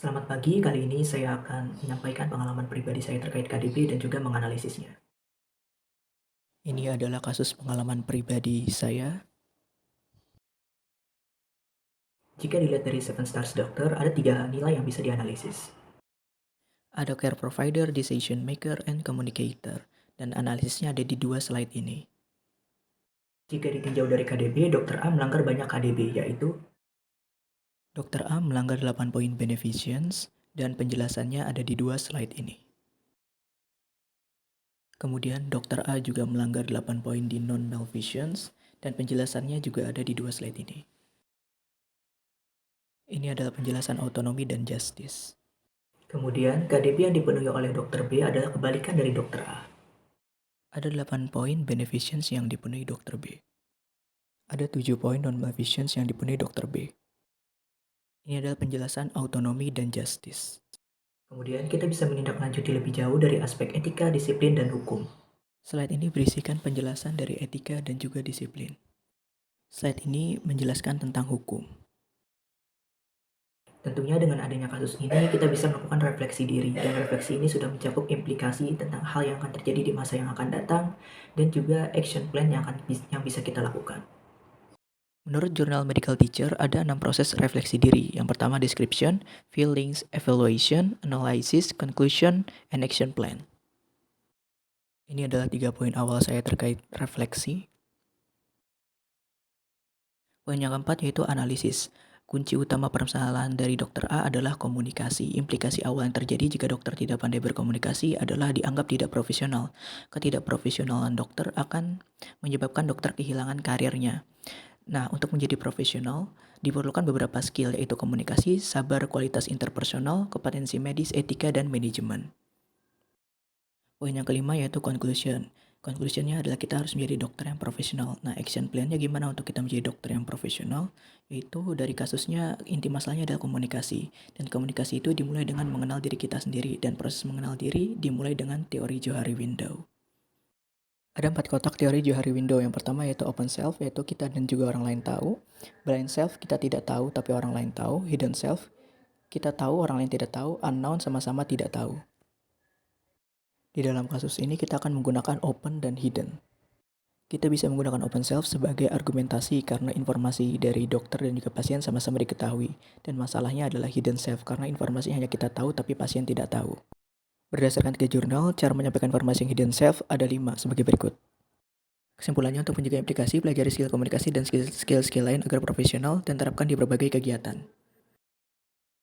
Selamat pagi, kali ini saya akan menyampaikan pengalaman pribadi saya terkait KDB dan juga menganalisisnya. Ini adalah kasus pengalaman pribadi saya. Jika dilihat dari Seven Stars Doctor, ada tiga nilai yang bisa dianalisis. Ada care provider, decision maker, and communicator. Dan analisisnya ada di dua slide ini. Jika ditinjau dari KDB, Dr. A melanggar banyak KDB, yaitu Dr. A melanggar 8 poin beneficence, dan penjelasannya ada di dua slide ini. Kemudian Dr. A juga melanggar 8 poin di non-malfeasance, dan penjelasannya juga ada di dua slide ini. Ini adalah penjelasan autonomi dan justice. kemudian KDB yang dipenuhi oleh Dr. B adalah kebalikan dari Dr. A. Ada 8 poin beneficence yang dipenuhi Dr. B. Ada 7 poin non-malfeasance yang dipenuhi Dr. B. Ini adalah penjelasan autonomi dan justice. Kemudian kita bisa menindaklanjuti lebih jauh dari aspek etika, disiplin, dan hukum. Slide ini berisikan penjelasan dari etika dan juga disiplin. Slide ini menjelaskan tentang hukum. Tentunya dengan adanya kasus ini, kita bisa melakukan refleksi diri, dan refleksi ini sudah mencakup implikasi tentang hal yang akan terjadi di masa yang akan datang, dan juga action plan yang bisa kita lakukan. Menurut Jurnal Medical Teacher, ada 6 proses refleksi diri. Yang pertama, description, feelings, evaluation, analysis, conclusion, and action plan. Ini adalah 3 poin awal saya terkait refleksi. Poin yang keempat yaitu analisis. Kunci utama permasalahan dari Dr. A adalah komunikasi. Implikasi awal yang terjadi jika dokter tidak pandai berkomunikasi adalah dianggap tidak profesional. Ketidakprofesionalan dokter akan menyebabkan dokter kehilangan karirnya. Nah, untuk menjadi profesional, diperlukan beberapa skill yaitu komunikasi, sabar, kualitas interpersonal, kompetensi medis, etika, dan manajemen. Poin yang kelima yaitu conclusion. Conclusionnya adalah kita harus menjadi dokter yang profesional. Nah, action plan-nya gimana untuk kita menjadi dokter yang profesional? Yaitu dari kasusnya, inti masalahnya adalah komunikasi. Dan komunikasi itu dimulai dengan mengenal diri kita sendiri. Dan proses mengenal diri dimulai dengan teori Johari Window. Ada 4 kotak teori Johari Window. Yang pertama yaitu open self, yaitu kita dan juga orang lain tahu. Blind self, kita tidak tahu tapi orang lain tahu. Hidden self, kita tahu orang lain tidak tahu. Unknown, sama-sama tidak tahu. Di dalam kasus ini kita akan menggunakan open dan hidden. Kita bisa menggunakan open self sebagai argumentasi karena informasi dari dokter dan juga pasien sama-sama diketahui. Dan masalahnya adalah hidden self karena informasi hanya kita tahu tapi pasien tidak tahu. Berdasarkan ke jurnal, cara menyampaikan informasi yang hidden self ada 5 sebagai berikut. Kesimpulannya, untuk menjaga implikasi, pelajari skill komunikasi dan skill lain agar profesional dan terapkan di berbagai kegiatan.